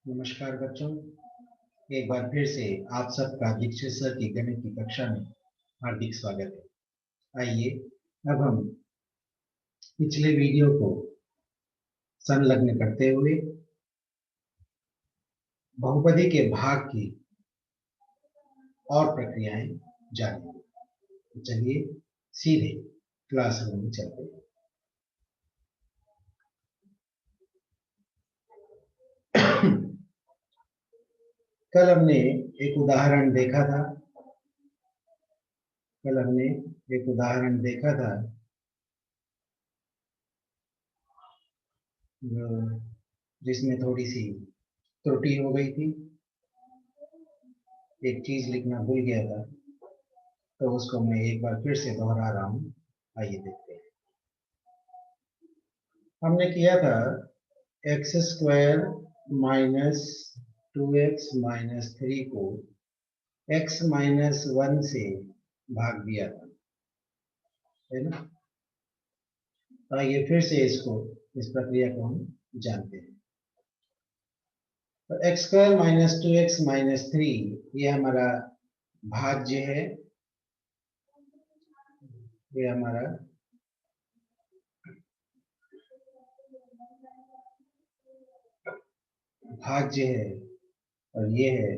नमस्कार बच्चों। एक बार फिर से आप सबका दीक्षित सर की गणित की कक्षा में हार्दिक स्वागत है। आइए अब हम पिछले वीडियो को संलग्न करते हुए बहुपदी के भाग की और प्रक्रियाएं जानेंगे। तो चलिए सीधे क्लासरूम में चलते हैं। कल हमने एक उदाहरण देखा था। जिसमें थोड़ी सी त्रुटि हो गई थी। एक चीज लिखना भूल गया था, तो उसको मैं एक बार फिर से दोहरा रहा हूँ। आइए देखते हैं। हमने किया था x square minus 2x minus 3 को x माइनस 1 से भाग दिया था, है ना। तो आइए फिर से इस प्रक्रिया को हम जानते हैं। तो x square minus 2x minus 3 ये हमारा भाज्य है। ये हमारा भाज्य है और ये है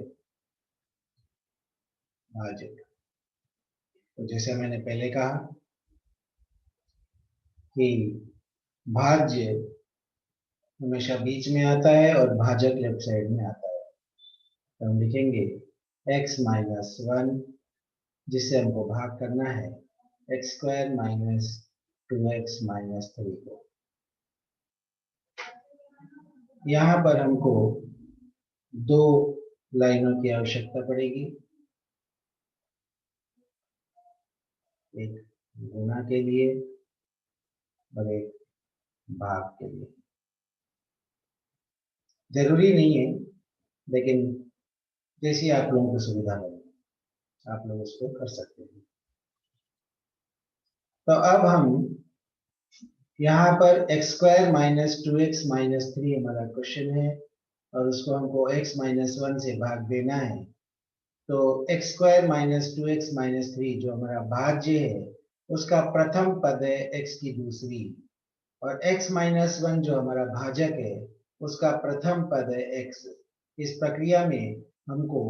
भाजक। तो जैसे मैंने पहले कहा कि भाज्य हमेशा बीच में आता है और भाजक लेफ्ट साइड में आता है। तो हम लिखेंगे x माइनस 1, जिससे हमको भाग करना है x square minus 2x minus 3 को। यहाँ पर हमको दो लाइनों की आवश्यकता पड़ेगी, एक गुणा के लिए और एक भाग के लिए। जरूरी नहीं है, लेकिन जैसी आप लोगों को सुविधा बने आप लोग उसको कर सकते हैं। तो अब हम यहाँ पर x square minus 2x minus 3 हमारा क्वेश्चन है और उसको हमको x माइनस 1 से भाग देना है। तो x square minus 2x minus 3 जो हमारा भाज्य है उसका प्रथम पद है x की दूसरी, और x माइनस 1 जो हमारा भाजक है उसका प्रथम पद है x। इस प्रक्रिया में हमको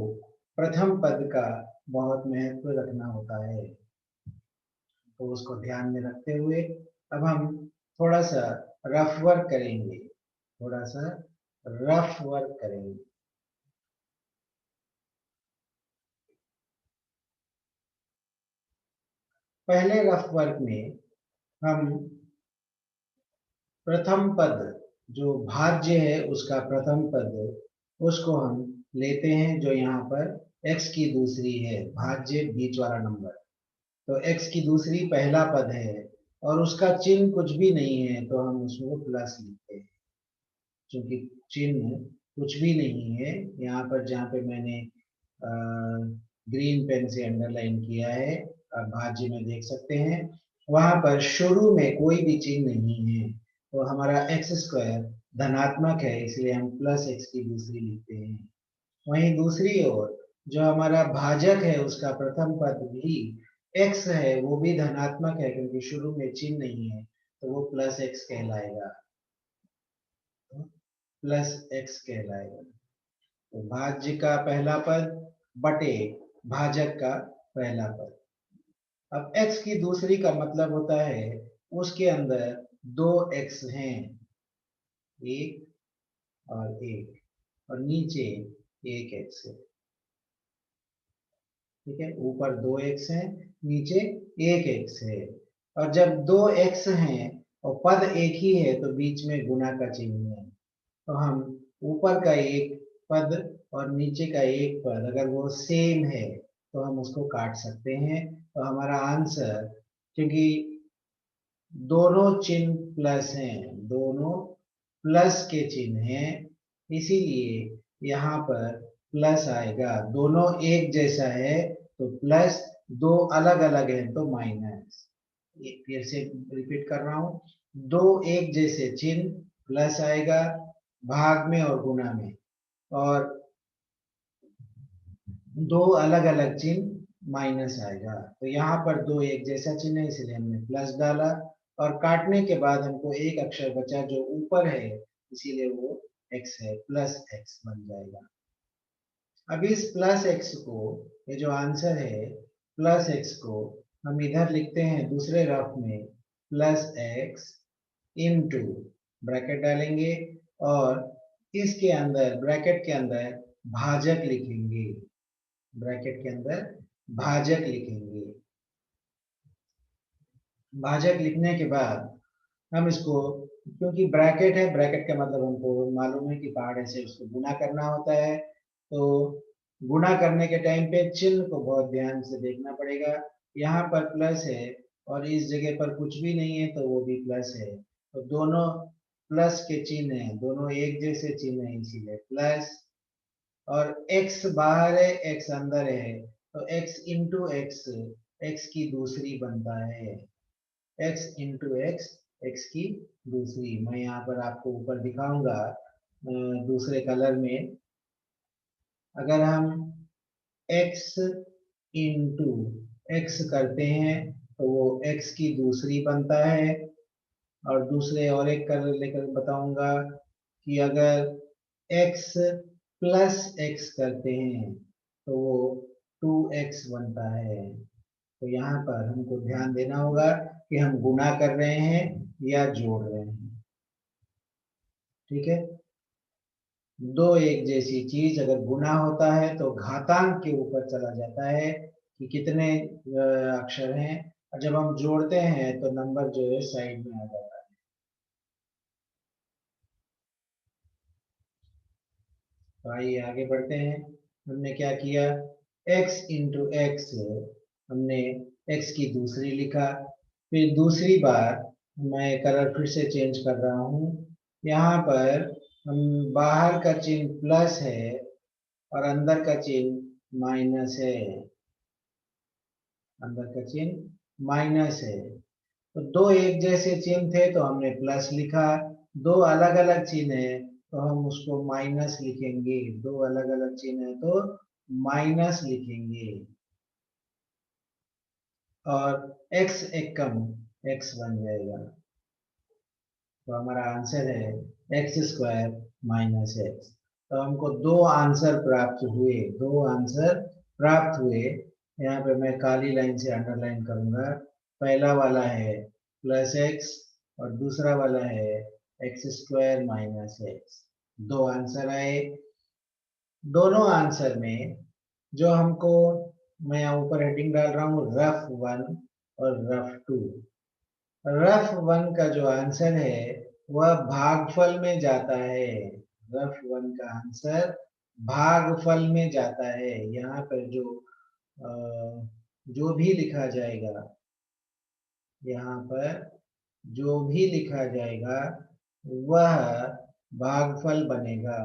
प्रथम पद का बहुत महत्व रखना होता है। तो उसको ध्यान में रखते हुए अब हम थोड़ा सा रफ वर्क करेंगे। पहले रफ वर्क में हम प्रथम पद जो भाज्य है उसका प्रथम पद उसको हम लेते हैं, जो यहाँ पर x की दूसरी है, भाज्य बीच वाला नंबर। तो x की दूसरी पहला पद है और उसका चिन्ह कुछ भी नहीं है, तो हम उसको प्लस लिखते हैं। क्योंकि चिन्ह कुछ भी नहीं है यहाँ पर, जहाँ पे मैंने ग्रीन पेन से अंडरलाइन किया है, आप भाज्य में देख सकते हैं, वहां पर शुरू में कोई भी चिन्ह नहीं है। तो हमारा एक्स स्क्वायर धनात्मक है, इसलिए हम प्लस एक्स की दूसरी लिखते हैं। वहीं दूसरी ओर जो हमारा भाजक है उसका प्रथम पद भी एक्स है, वो भी धनात्मक है क्योंकि शुरू में चिन्ह नहीं है, तो वो प्लस एक्स कहलाएगा। तो भाज्य का पहला पद बटे भाजक का पहला पद। अब x की दूसरी का मतलब होता है उसके अंदर दो x हैं, एक और एक, और नीचे एक x है। ठीक है, ऊपर दो x है, नीचे एक x है। और जब दो x हैं और पद एक ही है तो बीच में गुणा का चिन्ह है। तो हम ऊपर का एक पद और नीचे का एक पद अगर वो सेम है तो हम उसको काट सकते हैं। तो हमारा आंसर, क्योंकि दोनों चिन्ह प्लस हैं, दोनों प्लस के चिन्ह हैं, इसीलिए यहाँ पर प्लस आएगा। दोनों एक जैसा है तो प्लस, दो अलग अलग है तो माइनस। फिर से रिपीट कर रहा हूँ, दो एक जैसे चिन्ह प्लस आएगा भाग में और गुणा में, और दो अलग अलग चिन्ह माइनस आएगा। तो यहाँ पर दो एक जैसा चिन्ह है इसलिए हमने प्लस डाला, और काटने के बाद हमको एक अक्षर बचा जो ऊपर है, इसीलिए वो एक्स है, प्लस एक्स बन जाएगा। अब इस प्लस एक्स को, ये जो आंसर है प्लस एक्स को, हम इधर लिखते हैं दूसरे रफ में प्लस एक्स इंटू, ब्रैकेट डालेंगे और इसके अंदर ब्रैकेट के अंदर भाजक लिखेंगे, ब्रैकेट के अंदर भाजक लिखेंगे। भाजक लिखने के बाद हम इसको, क्योंकि ब्रैकेट है, ब्रैकेट का मतलब हमको मालूम है कि पहाड़े से उसको गुना करना होता है, तो गुणा करने के टाइम पे चिन्ह को बहुत ध्यान से देखना पड़ेगा। यहाँ पर प्लस है और इस जगह पर कुछ भी नहीं है तो वो भी प्लस है, तो दोनों प्लस के चिन्ह हैं, दोनों एक जैसे चिन्ह है, इसीलिए प्लस। और x बाहर है, x अंदर है, तो x इंटू एक्स, एक्स की दूसरी बनता है, x इंटू एक्स, एक्स की दूसरी। मैं यहाँ पर आपको ऊपर दिखाऊंगा दूसरे कलर में। अगर हम x इंटू एक्स करते हैं तो वो x की दूसरी बनता है। और दूसरे और एक कलर लेकर बताऊंगा कि अगर x प्लस एक्स करते हैं तो वो 2x बनता है। तो यहाँ पर हमको ध्यान देना होगा कि हम गुणा कर रहे हैं या जोड़ रहे हैं। ठीक है, दो एक जैसी चीज अगर गुणा होता है तो घातांक के ऊपर चला जाता है कि कितने अक्षर हैं, और जब हम जोड़ते हैं तो नंबर जो है साइड में आ जाता है। तो आइए आगे बढ़ते हैं। हमने क्या किया, x इंटू एक्स, हमने x की दूसरी लिखा। फिर दूसरी बार मैं कलर फिर से चेंज कर रहा हूँ। यहाँ पर हम बाहर का चिन्ह प्लस है और अंदर का चिन्ह माइनस है, अंदर का चिन्ह माइनस है। तो दो एक जैसे चिन्ह थे तो हमने प्लस लिखा, दो अलग अलग चिन्ह है तो हम उसको माइनस लिखेंगे, दो अलग अलग चिन्ह है तो माइनस लिखेंगे। और x एक कम x बन जाएगा, तो हमारा आंसर है एक्स स्क्वायर माइनस एक्स। तो हमको दो आंसर प्राप्त हुए, दो आंसर प्राप्त हुए। यहाँ पे मैं काली लाइन से अंडरलाइन करूंगा। पहला वाला है प्लस एक्स और दूसरा वाला है एक्स स्क्वायर माइनस एक्स। दो आंसर आए। दोनों आंसर में जो हमको, मैं यहाँ ऊपर हेडिंग डाल रहा हूँ रफ वन और रफ टू। रफ वन का जो आंसर है वह भागफल में जाता है, रफ वन का आंसर भागफल में जाता है। यहाँ पर जो भी लिखा जाएगा, यहाँ पर जो भी लिखा जाएगा वह भागफल बनेगा,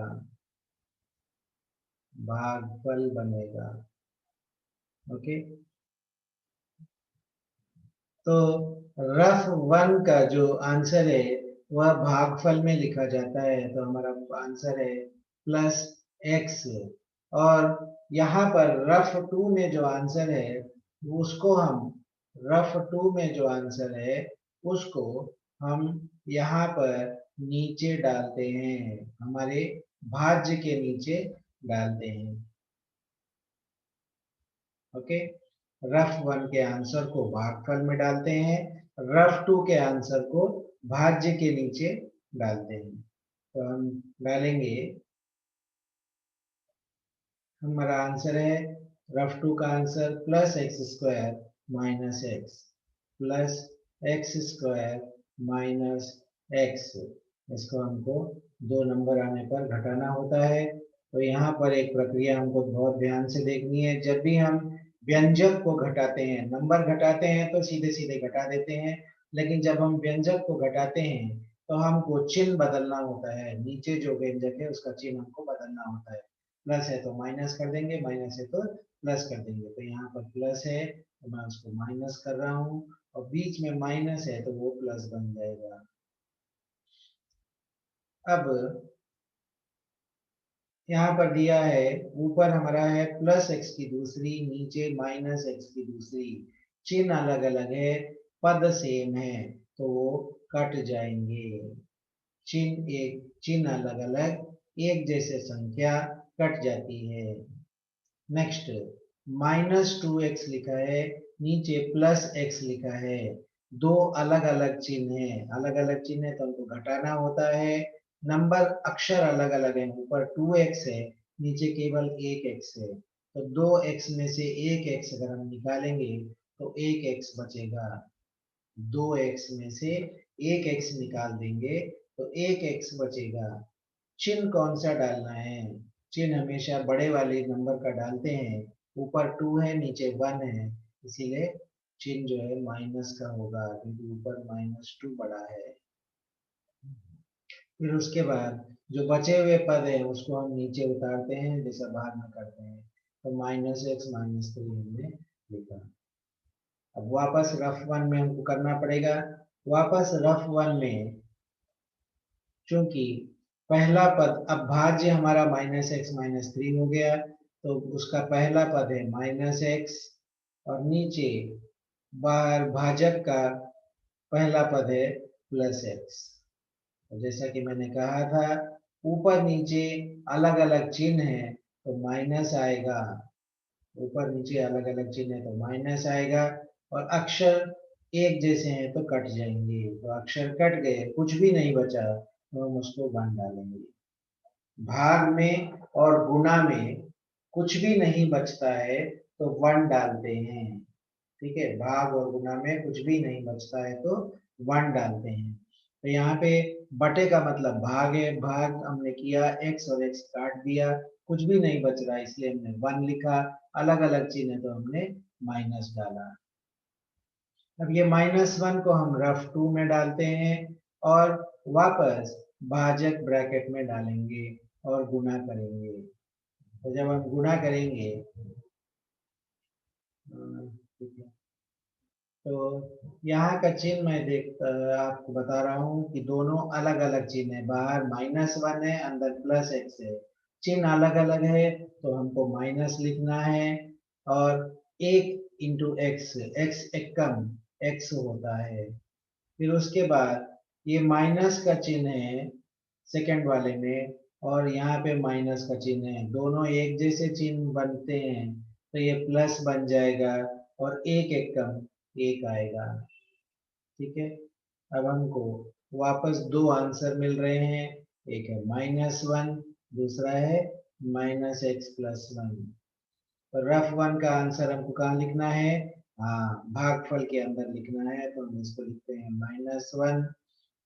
भागफल बनेगा। ओके, तो रफ वन का जो आंसर है वह भागफल में लिखा जाता है, तो हमारा आंसर है प्लस एक्स। और यहाँ पर रफ टू में जो आंसर है उसको हम, रफ टू में जो आंसर है उसको हम यहाँ पर नीचे डालते हैं, हमारे भाज्य के नीचे डालते हैं। ओके, रफ वन के आंसर को भागफल में डालते हैं, रफ टू के आंसर को भाज्य के नीचे डालते हैं। तो हम डालेंगे, हमारा आंसर है रफ टू का answer plus x square minus x, plus x square minus x. इसको हमको दो नंबर आने पर घटाना होता है। तो यहाँ पर एक प्रक्रिया हमको बहुत ध्यान से देखनी है। जब भी हम व्यंजक को घटाते हैं, नंबर घटाते हैं तो सीधे सीधे घटा देते हैं, लेकिन जब हम व्यंजक को घटाते हैं तो हमको चिन्ह बदलना होता है, नीचे जो व्यंजक है उसका चिन्ह हमको बदलना होता है। प्लस है तो माइनस कर देंगे, माइनस है तो प्लस कर देंगे। तो यहाँ पर प्लस है तो मैं उसको माइनस कर रहा हूँ, और बीच में माइनस है तो वो प्लस बन जाएगा। अब यहाँ पर दिया है, ऊपर हमारा है प्लस एक्स की दूसरी, नीचे माइनस एक्स की दूसरी, चिन्ह अलग अलग है, पद सेम है, तो वो कट जाएंगे। चिन्ह अलग अलग, एक जैसे संख्या कट जाती है। नेक्स्ट, -2x लिखा है, नीचे +x लिखा है, दो अलग अलग चिन्ह है, अलग अलग चिन्ह है तो हमको घटाना होता है। नंबर अक्षर अलग अलग है, ऊपर 2x है, नीचे केवल 1x है, तो 2x में से 1x अगर हम निकालेंगे तो 1x बचेगा। 2x में से 1x निकाल देंगे तो 1x बचेगा। चिन्ह कौन सा डालना है? चिन्ह हमेशा बड़े वाले नंबर का डालते हैं, ऊपर 2 है नीचे 1 है, इसीलिए चिन्ह जो है माइनस का होगा, क्योंकि ऊपर -2 बड़ा है। फिर उसके बाद जो बचे हुए पद है उसको हम नीचे उतारते हैं, जैसा बाद में करते हैं। तो -x -3 हमने लिखा। अब वापस रफ वन में हमको करना पड़ेगा। वापस रफ वन में चूंकि पहला पद, अब भाज्य हमारा -x -3 हो गया, तो उसका पहला पद है -x, और नीचे बाहर भाजक का पहला पद है +x। जैसा कि मैंने कहा था, ऊपर नीचे अलग अलग चिन्ह है तो माइनस आएगा, ऊपर नीचे अलग अलग चिन्ह है तो माइनस आएगा, और अक्षर एक जैसे हैं तो कट जाएंगे, तो अक्षर कट गए, कुछ भी नहीं बचा तो हम उसको 1 डालेंगे। भाग में और गुणा में कुछ भी नहीं बचता है तो 1 डालते हैं। ठीक है, भाग और गुणा में कुछ भी नहीं बचता है तो 1 डालते हैं। तो यहाँ पे बटे का मतलब भाग है, भाग हमने किया, x और x काट दिया, कुछ भी नहीं बच रहा इसलिए हमने 1 लिखा, अलग अलग चिन्ह है तो हमने माइनस डाला। अब ये -1 को हम रफ 2 में डालते हैं और वापस भाजक ब्रैकेट में डालेंगे और गुणा करेंगे। तो जब हम गुणा करेंगे, ठीक है, तो यहाँ का चिन्ह मैं आपको बता रहा हूँ कि दोनों अलग अलग चिन्ह है, बाहर -1 है, अंदर +x है, चिन्ह अलग अलग है तो हमको माइनस लिखना है। और 1 × x एकम x होता है। फिर उसके बाद ये माइनस का चिन्ह है सेकंड वाले में, और यहाँ पे माइनस का चिन्ह है, दोनों एक जैसे चिन्ह बनते हैं तो ये प्लस बन जाएगा, और 1 एकम 1 आएगा। ठीक है, अब हमको वापस दो आंसर मिल रहे हैं, एक है -1, दूसरा है -x+1। तो रफ वन का आंसर हमको कहाँ लिखना है? हाँ, भागफल के अंदर लिखना है, तो हम इसको लिखते हैं -1।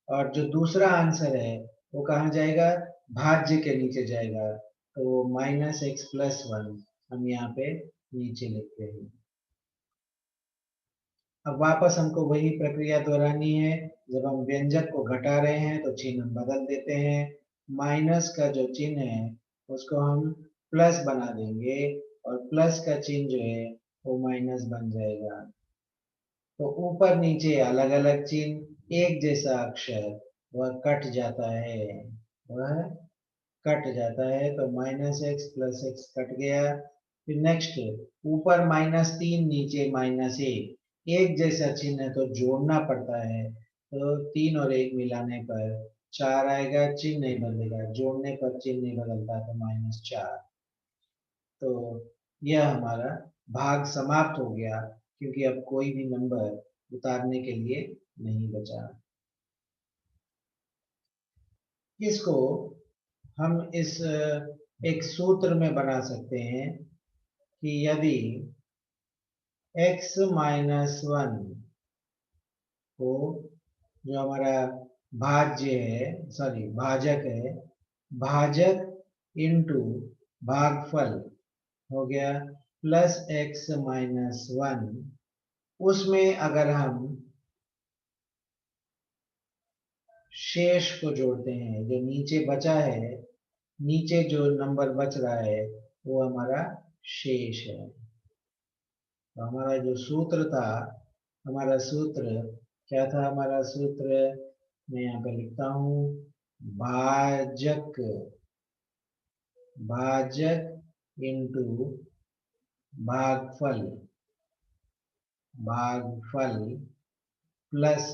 और जो दूसरा आंसर है वो कहाँ जाएगा? भाज्य के नीचे जाएगा, तो वो -x+1 हम यहाँ पे नीचे लिखते हैं। अब वापस हमको वही प्रक्रिया दोहरानी है, जब हम व्यंजक को घटा रहे हैं तो चिन्ह हम बदल देते हैं, माइनस का जो चिन्ह है उसको हम प्लस बना देंगे, और प्लस का चिन्ह जो है वो माइनस बन जाएगा। तो ऊपर नीचे अलग अलग चिन्ह, एक जैसा अक्षर, वह कट जाता है, वह कट जाता है, तो -x+x कट गया। फिर नेक्स्ट, ऊपर -3 नीचे -1, एक जैसा चिन्ह है तो जोड़ना पड़ता है, तो 3 और 1 मिलाने पर 4 आएगा, चिन्ह नहीं बदलेगा, जोड़ने पर चिन्ह नहीं बदलता, तो -4। तो यह हमारा भाग समाप्त हो गया, क्योंकि अब कोई भी नंबर उतारने के लिए नहीं बचा। इसको हम इस एक सूत्र में बना सकते हैं कि यदि x-1 को, जो हमारा भाज्य है, सॉरी भाजक है, भाजक इंटू भागफल हो गया +x-1, उसमें अगर हम शेष को जोड़ते हैं, जो नीचे बचा है, नीचे जो नंबर बच रहा है वो हमारा शेष है। तो हमारा जो सूत्र था, हमारा सूत्र क्या था? हमारा सूत्र मैं यहाँ पे लिखता हूँ, भाजक भाजक इंटू भागफल, भागफल प्लस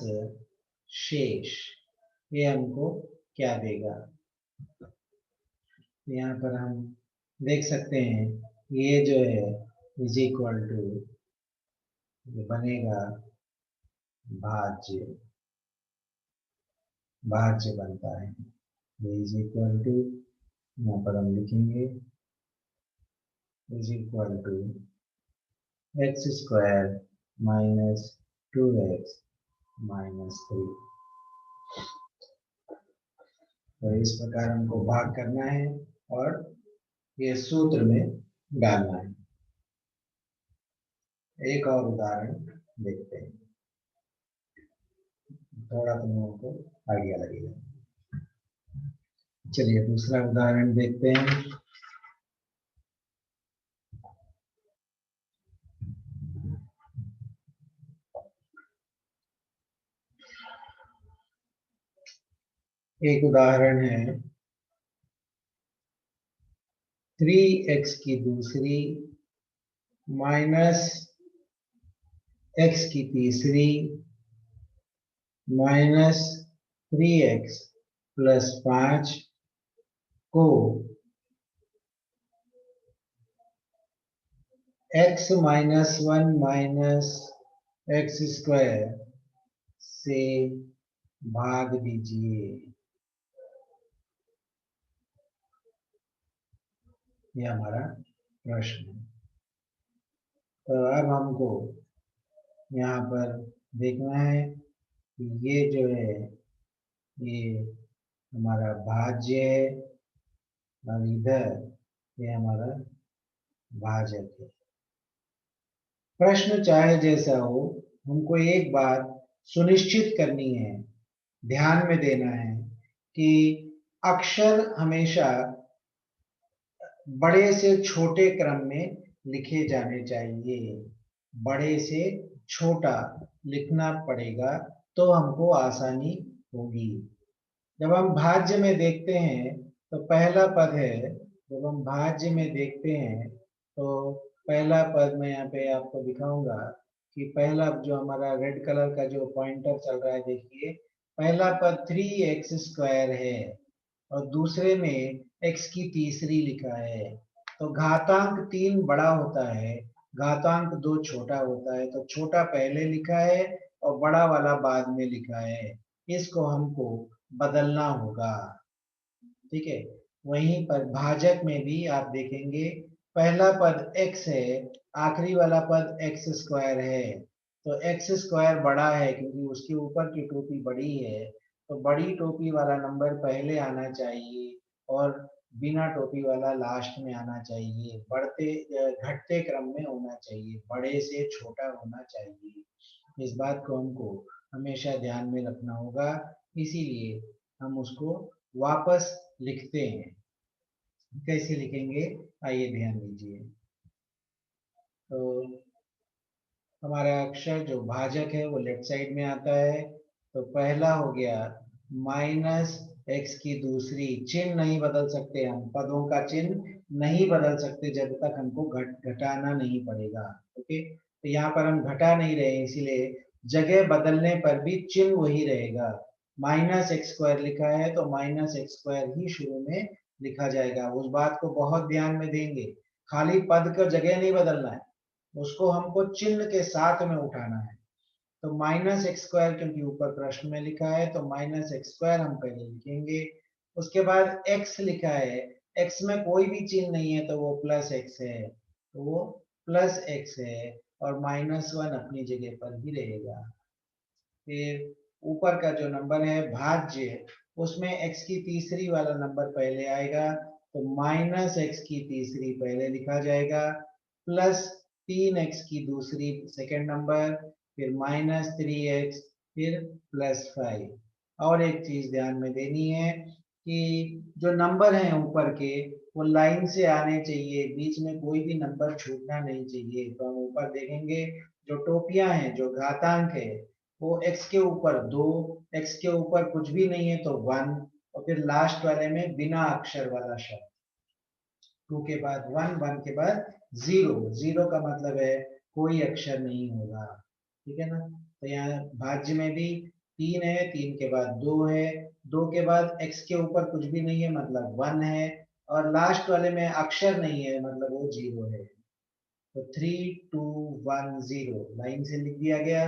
शेष, ये हमको क्या देगा। यहाँ पर हम देख सकते हैं ये जो है इज इक्वल टू, ये बनेगा भाज्य, भाज्य बनता है, ये इज इक्वल टू, यहाँ पर हम लिखेंगे is equal to x square minus 2x minus 3। तो इस प्रकार हमको भाग करना है और ये सूत्र में डालना है। एक और उदाहरण देखते हैं, थोड़ा तुम लोगों को आइडिया लगेगा। चलिए दूसरा उदाहरण देखते हैं। एक उदाहरण है 3x की दूसरी माइनस x की तीसरी माइनस 3x प्लस 5 को x minus 1 minus x square से भाग दीजिए। ये हमारा प्रश्न है। तो अब हमको यहाँ पर देखना है कि ये जो है ये हमारा भाज्य है और इधर ये हमारा भाजक है। प्रश्न चाहे जैसा हो, हमको एक बात सुनिश्चित करनी है, ध्यान में देना है कि अक्षर हमेशा बड़े से छोटे क्रम में लिखे जाने चाहिए। बड़े से छोटा लिखना पड़ेगा तो हमको आसानी होगी। जब हम भाज्य में देखते हैं तो पहला पद है, जब हम भाज्य में देखते हैं तो पहला पद मैं यहाँ पे आपको दिखाऊंगा कि पहला जो हमारा रेड कलर का जो पॉइंटर चल रहा है, देखिए पहला पद 3x स्क्वायर है और दूसरे में x की तीसरी लिखा है। तो घातांक 3 बड़ा होता है, घातांक 2 छोटा होता है, तो छोटा पहले लिखा है और बड़ा वाला बाद में लिखा है। इसको हमको बदलना होगा, ठीक है। वहीं पर भाजक में भी आप देखेंगे पहला पद x है, आखिरी वाला पद x स्क्वायर है, तो x स्क्वायर बड़ा है क्योंकि उसके ऊपर की टोपी बड़ी है, तो बड़ी टोपी वाला नंबर पहले आना चाहिए और बिना टोपी वाला लास्ट में आना चाहिए। बढ़ते घटते क्रम में होना चाहिए, बड़े से छोटा होना चाहिए। इस बात को हमको हमेशा ध्यान में रखना होगा, इसीलिए हम उसको वापस लिखते हैं। कैसे लिखेंगे आइए ध्यान दीजिए। तो हमारा अक्षर जो भाजक है वो लेफ्ट साइड में आता है, तो पहला हो गया माइनस एक्स की दूसरी, चिन्ह नहीं बदल सकते हम, पदों का चिन्ह नहीं बदल सकते जब तक हमको घटाना नहीं पड़ेगा। ओके, तो यहाँ पर हम घटा नहीं रहे, इसीलिए जगह बदलने पर भी चिन्ह वही रहेगा। माइनस एक्स स्क्वायर लिखा है तो माइनस एक्स स्क्वायर ही शुरू में लिखा जाएगा। उस बात को बहुत ध्यान में देंगे, खाली पद का जगह नहीं बदलना है, उसको हमको चिन्ह के साथ में उठाना है। तो माइनस एक्स स्क्वायर क्योंकि ऊपर प्रश्न में लिखा है तो माइनस एक्स स्क्वायर हम पहले लिखेंगे। उसके बाद x लिखा है, x में कोई भी चिन्ह नहीं है तो वो प्लस एक्स है, तो वो प्लस एक्स है और माइनस 1 अपनी जगह पर ही रहेगा। फिर ऊपर का जो नंबर है भाज्य, उसमें x की तीसरी वाला नंबर पहले आएगा, तो माइनस एक्स की तीसरी पहले लिखा जाएगा, प्लस 3x की दूसरी सेकंड नंबर, फिर माइनस 3x, फिर प्लस 5। और एक चीज ध्यान में देनी है कि जो नंबर हैं ऊपर के वो लाइन से आने चाहिए, बीच में कोई भी नंबर छूटना नहीं चाहिए। तो हम ऊपर देखेंगे जो टोपियां हैं, जो घातांक है, वो x के ऊपर 2, x के ऊपर कुछ भी नहीं है तो 1, और फिर लास्ट वाले में बिना अक्षर वाला शब्द। 2 के बाद 1, 1 के बाद 0, 0 का मतलब है कोई अक्षर नहीं होगा, ठीक है ना। तो यहाँ भाज्य में भी 3 है, 3 के बाद 2 है, 2 के बाद x के ऊपर कुछ भी नहीं है मतलब 1 है, और लास्ट वाले में अक्षर नहीं है मतलब वो 0 है। तो 3 2 1 0 लाइन से लिख दिया गया।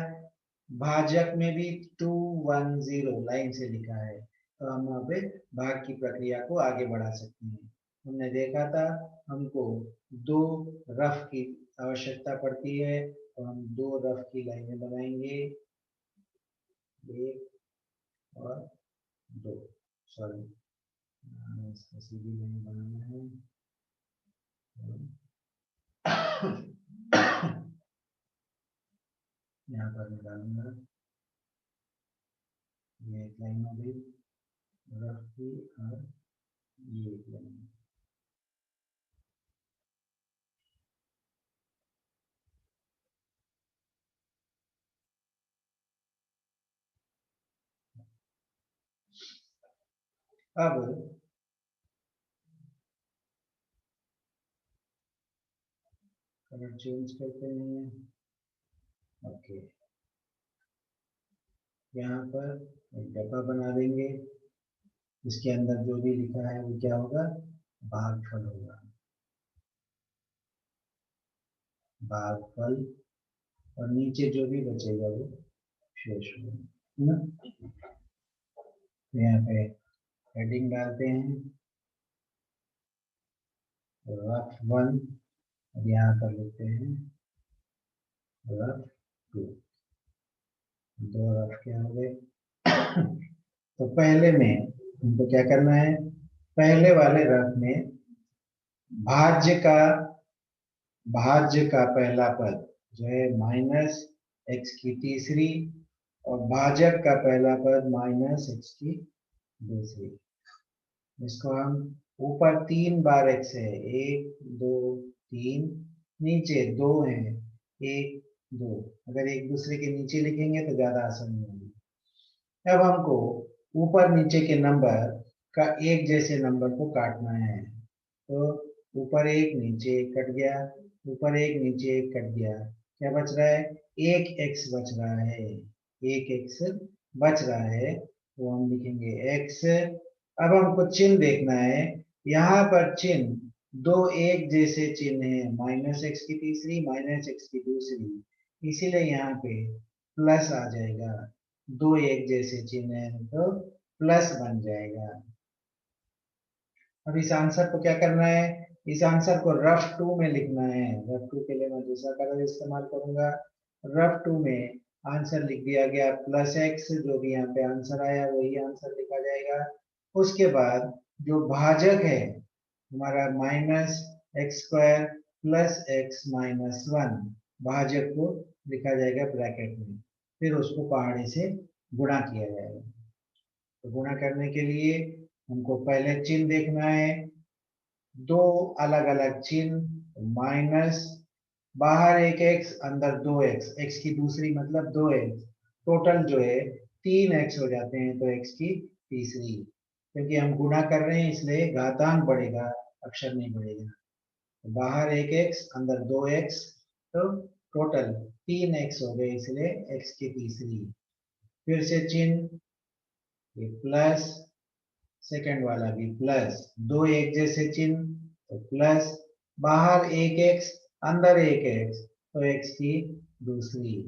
भाजक में भी 2 1 0 लाइन से लिखा है। तो हम वहाँ पे भाग की प्रक्रिया को आगे बढ़ा सकते हैं। हमने देखा था हमको 2 रफ की आवश्यकता पड़ती है, तो हम 2 रफ की लाइनें बनाएंगे, 1 और 2, सॉरी इसका सीधी लाइन बनाना है। यहाँ पर निकालूंगा, ये एक लाइन हो गई रफ की, और ये एक लाइन। अब कलर चेंज करते हैं। ओके, यहाँ पर एक डब्बा बना देंगे, इसके अंदर जो भी लिखा है वो क्या होगा, भागफल होगा, भागफल, और नीचे जो भी बचेगा वो शेष होगा, है ना। तो यहाँ पे हेडिंग डालते हैं रफ 1, और यहाँ पर लिखते हैं रफ 2, 2 रफ क्या हो गए। तो पहले में हमको क्या करना है, पहले वाले रफ में भाज्य का पहला पद जो है माइनस एक्स की तीसरी, और भाजक का पहला पद माइनस एक्स की दूसरी। इसको हम ऊपर 3 बार एक्स है, 1 2 3, नीचे 2 है, 1 2, अगर एक दूसरे के नीचे लिखेंगे तो ज्यादा आसानी होगी। अब हमको ऊपर नीचे के नंबर का एक जैसे नंबर को काटना है। तो ऊपर एक नीचे एक कट गया, ऊपर एक नीचे एक कट गया, क्या बच रहा है, एक एक्स बच रहा है, एक एक्स बच रहा है, तो हम लिखेंगे एक्स। अब हमको चिन्ह देखना है, यहाँ पर चिन्ह दो एक जैसे चिन्ह है, माइनस एक्स की तीसरी माइनस एक्स की दूसरी, इसीलिए यहाँ पे प्लस आ जाएगा, दो एक जैसे चिन्ह है तो प्लस बन जाएगा। अब इस आंसर को क्या करना है, इस आंसर को रफ 2 में लिखना है। रफ 2 के लिए मैं दूसरा कलर इस्तेमाल करूंगा। रफ 2 में आंसर लिख दिया गया प्लस एक्स, जो भी यहाँ पे आंसर आया वही आंसर लिखा जाएगा। उसके बाद जो भाजक है हमारा minus x square plus x minus 1, भाजक को लिखा जाएगा ब्रैकेट में, फिर उसको पहाड़े से गुणा किया जाएगा। तो गुणा करने के लिए हमको पहले चिन्ह देखना है, दो अलग अलग चिन्ह, माइनस, बाहर एक एक्स अंदर दो एक्स, एक्स की दूसरी मतलब दो एक्स, टोटल जो है 3x हो जाते हैं, तो x की तीसरी, क्योंकि हम गुणा कर रहे हैं इसलिए घातांक बढ़ेगा, अक्षर नहीं बढ़ेगा। तो बाहर एक एक्स अंदर दो एक्स, तो टोटल 3x हो गए, इसलिए x की तीसरी। फिर से चिन्ह, ये प्लस, सेकंड वाला भी प्लस, दो एक जैसे चिन्ह तो प्लस, बाहर एक एक्स अंदर एक एक्स, तो एक्स की दूसरी।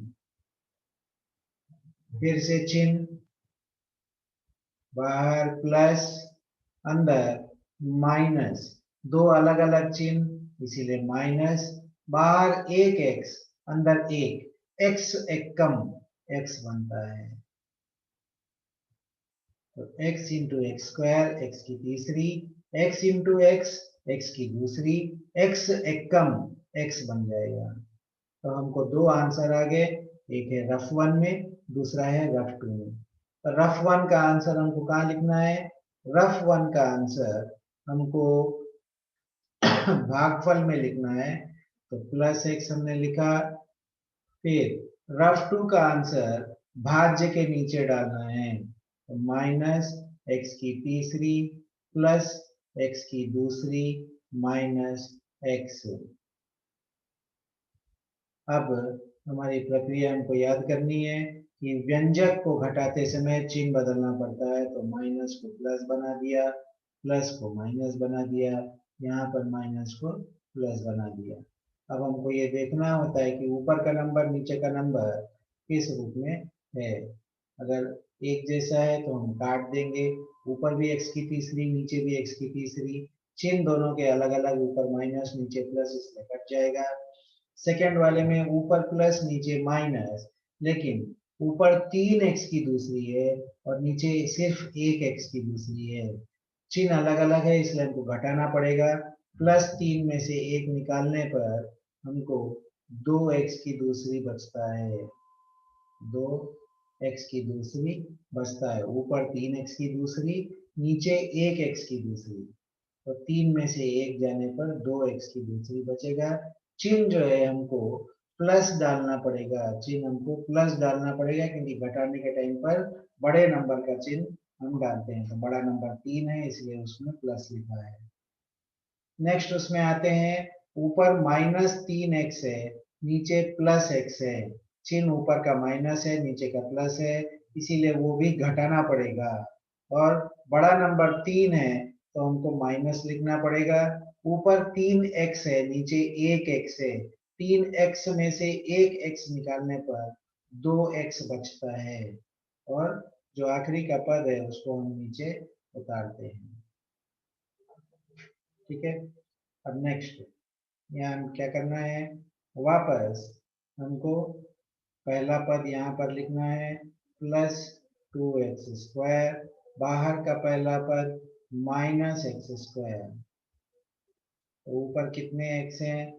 फिर से चिन्ह, बाहर प्लस अंदर माइनस, दो अलग अलग चिन्ह इसीलिए माइनस, बाहर एक एक्स अंदर एक, एक्स एक कम एक्स बनता है, तो x into x square x की तीसरी, x इंटू एक्स एक्स की दूसरी, x एक कम x बन जाएगा। तो हमको दो आंसर आ गए, एक है रफ 1 में, दूसरा है रफ 2 में। तो रफ 1 का आंसर हमको कहाँ लिखना है, रफ 1 का आंसर हमको भागफल में लिखना है, तो प्लस एक्स हमने लिखा। फिर रफ 2 का आंसर भाज्य के नीचे डालना है, तो माइनस एक्स की तीसरी प्लस एक्स की दूसरी माइनस एक्स। अब हमारी प्रक्रिया हमको याद करनी है कि व्यंजक को घटाते समय चिन्ह बदलना पड़ता है, तो माइनस को प्लस बना दिया, प्लस को माइनस बना दिया, यहाँ पर माइनस को प्लस बना दिया। अब हमको ये देखना होता है कि ऊपर का नंबर नीचे का नंबर किस रूप में है। अगर एक जैसा है तो हम काट देंगे, ऊपर भी एक्स की तीसरी नीचे भी एक्स की तीसरी, चिन्ह दोनों के अलग अलग, ऊपर माइनस नीचे प्लस, इसमें कट जाएगा। सेकेंड वाले में ऊपर प्लस नीचे माइनस, लेकिन ऊपर 3x की दूसरी है और नीचे सिर्फ 1x की दूसरी है, चिन्ह अलग अलग है इसलिए हमको घटाना पड़ेगा। प्लस 3 में से 1 निकालने पर हमको 2x की दूसरी बचता है, 2x की दूसरी बचता है। ऊपर 3x की दूसरी, नीचे 1x की दूसरी, तो 3 में से 1 जाने पर 2x की दूसरी बचेगा। चिन्ह जो है हमको प्लस डालना पड़ेगा, चिन्ह हमको प्लस डालना पड़ेगा क्योंकि घटाने के टाइम पर बड़े नंबर का चिन्ह हम डालते हैं, तो बड़ा नंबर 3 है इसलिए उसमें प्लस लिखा है। नेक्स्ट उसमें आते हैं, ऊपर -3x है, नीचे +x है, चिन्ह ऊपर का माइनस है नीचे का प्लस है, इसीलिए वो भी घटाना पड़ेगा। और बड़ा नंबर 3 है तो हमको माइनस लिखना पड़ेगा। ऊपर 3x है नीचे 1x है, 3x में से 1x निकालने पर 2x बचता है, और जो आखिरी का पद है उसको हम नीचे उतारते हैं। ठीक है। अब नेक्स्ट यहाँ क्या करना है, वापस हमको पहला पद यहाँ पर लिखना है +2x², बाहर का पहला पद -x²। तो ऊपर कितने x हैं,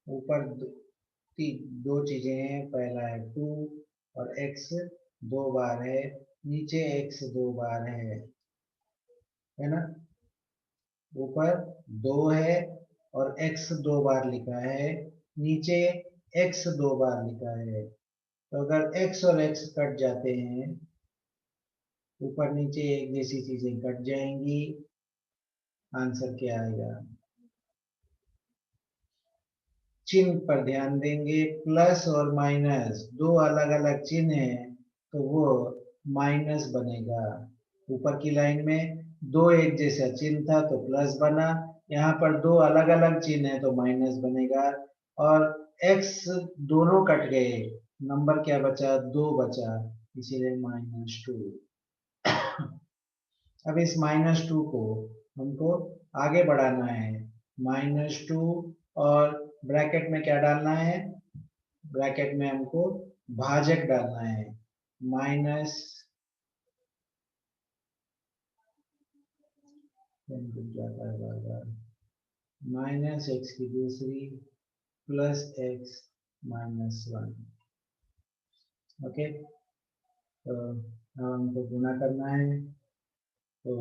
ऊपर दो चीजें हैं, पहला है 2 और x 2 बार है, नीचे x 2 बार है ना। ऊपर 2 है और x 2 बार लिखा है, नीचे x 2 बार लिखा है। तो अगर x और x कट जाते हैं, ऊपर नीचे एक जैसी चीजें कट जाएंगी, आंसर क्या आएगा। चिन्ह पर ध्यान देंगे, प्लस और माइनस दो अलग अलग चिन्ह हैं तो वो माइनस बनेगा। ऊपर की लाइन में दो एक जैसा चिन्ह था तो प्लस बना, यहाँ पर दो अलग अलग चिन्ह है तो माइनस बनेगा। और x दोनों कट गए, नंबर क्या बचा, 2 बचा, इसीलिए -2। अब इस -2 को हमको आगे बढ़ाना है, -2 और ब्रैकेट में क्या डालना है, ब्रैकेट में हमको भाजक डालना है, माइनस -x की दूसरी +x-1। ओके, तो अब हमको गुणा करना है, तो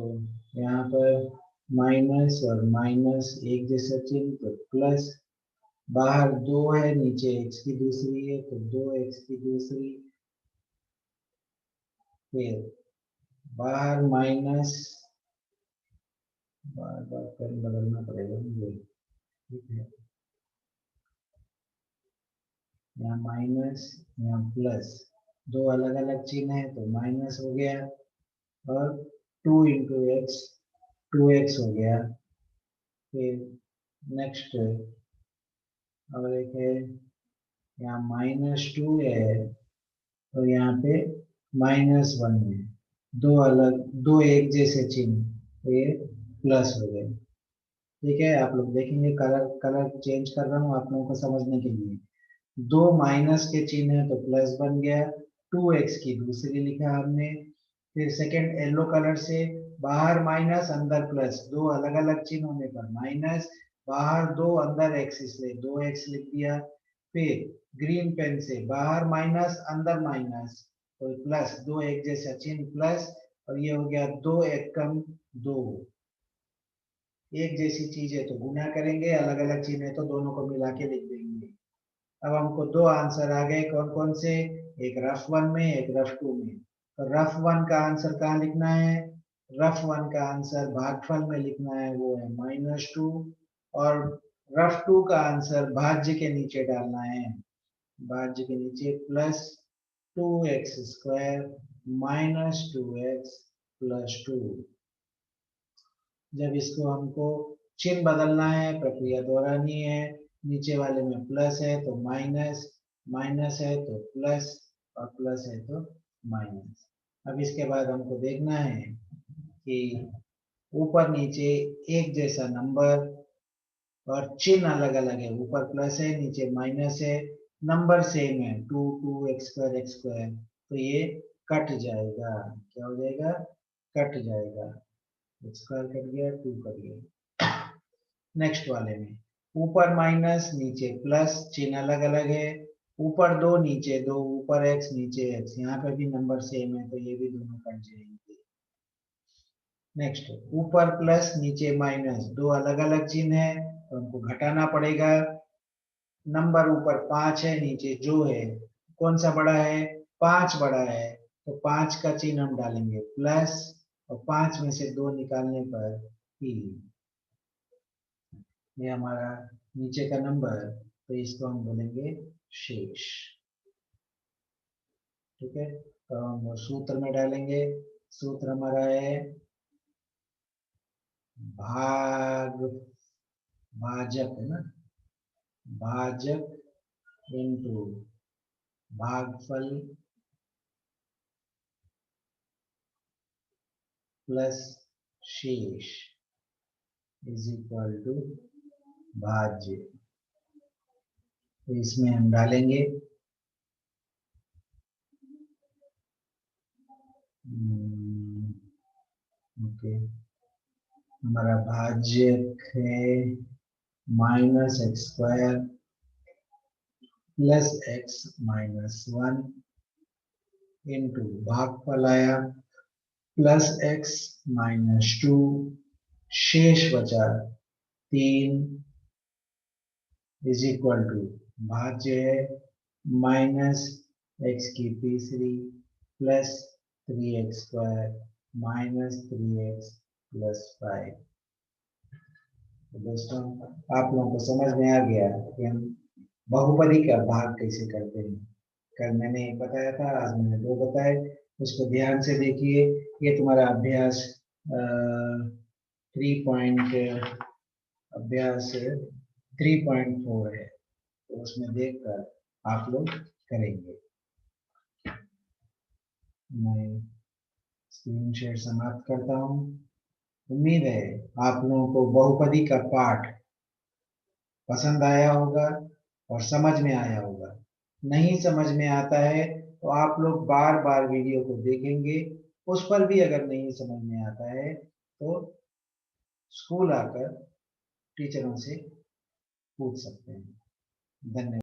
यहाँ पर माइनस और माइनस एक जैसा चिन्ह, तो प्लस, बाहर 2 है नीचे x की दूसरी है तो 2x की दूसरी, फिर बाहर माइनस, बार बार पेन बदलना पड़ेगा मुझे, ठीक है, यहाँ माइनस यहाँ प्लस, दो अलग अलग चिन्ह है तो माइनस हो गया, और 2 इंटू एक्स 2x हो गया। फिर नेक्स्ट और एक है, यहाँ -2 है और यहाँ पे -1 है, दो अलग दो एक जैसे चिन्ह तो ये प्लस हो गए। ठीक है, आप लोग देखेंगे, कलर कलर चेंज कर रहा हूँ आप लोगों को समझने के लिए। दो माइनस के चिन्ह है तो प्लस बन गया, 2x की दूसरी लिखा हमने। फिर सेकंड येलो कलर से, बाहर माइनस अंदर प्लस, दो अलग अलग चिन्ह होने पर माइनस, बाहर 2 अंदर x इसलिए 2x लिख दिया। फिर ग्रीन पेन से, बाहर माइनस अंदर माइनस तो प्लस, दो एक जैसा चिन्ह प्लस, और ये हो गया 2 एकम 2। एक जैसी चीज है तो गुना करेंगे, अलग अलग चिन्ह है तो दोनों को मिला के लिख देंगे। अब हमको दो आंसर आ गए, कौन कौन से, एक रफ 1 में एक रफ 2 में। तो रफ 1 का आंसर कहाँ लिखना है, रफ 1 का आंसर भागफल में लिखना है, वो है -2, और रफ 2 का आंसर भाज्य के नीचे डालना है। भाज्य के नीचे plus 2x² minus 2x plus 2। जब इसको हमको चिन्ह बदलना है, प्रक्रिया दोहरानी है, नीचे वाले में प्लस है तो माइनस, माइनस है तो प्लस और प्लस है तो माइनस। अब इसके बाद हमको देखना है कि ऊपर नीचे एक जैसा नंबर और चिन्ह अलग अलग है, ऊपर प्लस है नीचे माइनस है, नंबर सेम है 2x² तो ये कट जाएगा। क्या हो जाएगा? कट जाएगा। स्क्वायर कट गया, 2 कट गया। नेक्स्ट वाले में ऊपर माइनस नीचे प्लस, चिन्ह अलग अलग है, ऊपर 2 नीचे 2, ऊपर x नीचे x, यहाँ पे भी नंबर सेम है तो ये भी दोनों कट जाएंगे। नेक्स्ट ऊपर प्लस नीचे माइनस, दो अलग अलग चिन्ह है तो हमको घटाना पड़ेगा। नंबर ऊपर 5 है, नीचे जो है, कौन सा बड़ा है? 5 बड़ा है तो 5 का चिन्ह हम डालेंगे प्लस, और 5 में से 2 निकालने पर 3। ये हमारा नीचे का नंबर, तो इसको हम बोलेंगे शेष। ठीक है, तो हम सूत्र में डालेंगे। सूत्र हमारा है भाग, भाजक है ना, भाजक इनटू भागफल प्लस शेष इज इक्वल टू भाज्य। तो इसमें हम डालेंगे ओके, हमारा भाज्यक है -x² प्लस x -1 इंटू भागफल आया प्लस x -2, शेष बचा 3 इज इक्वल टू भाज्य है -x की तीसरी प्लस 3x² -3x प्लस 5। तो दोस्तों आप लोगों को समझ में आ गया कि हम बहुपदी का भाग कैसे करते हैं। कल मैंने एक बताया था, आज मैंने 2 बताए, उसको ध्यान से देखिए। ये तुम्हारा अभ्यास 3.4 है, तो उसमें देखकर आप लोग करेंगे। मैं स्क्रीन शेयर समाप्त करता हूँ। उम्मीद है आप लोगों को बहुपदी का पाठ पसंद आया होगा और समझ में आया होगा। नहीं समझ में आता है तो आप लोग बार बार वीडियो को देखेंगे, उस पर भी अगर नहीं समझ में आता है तो स्कूल आकर टीचरों से पूछ सकते हैं। धन्यवाद।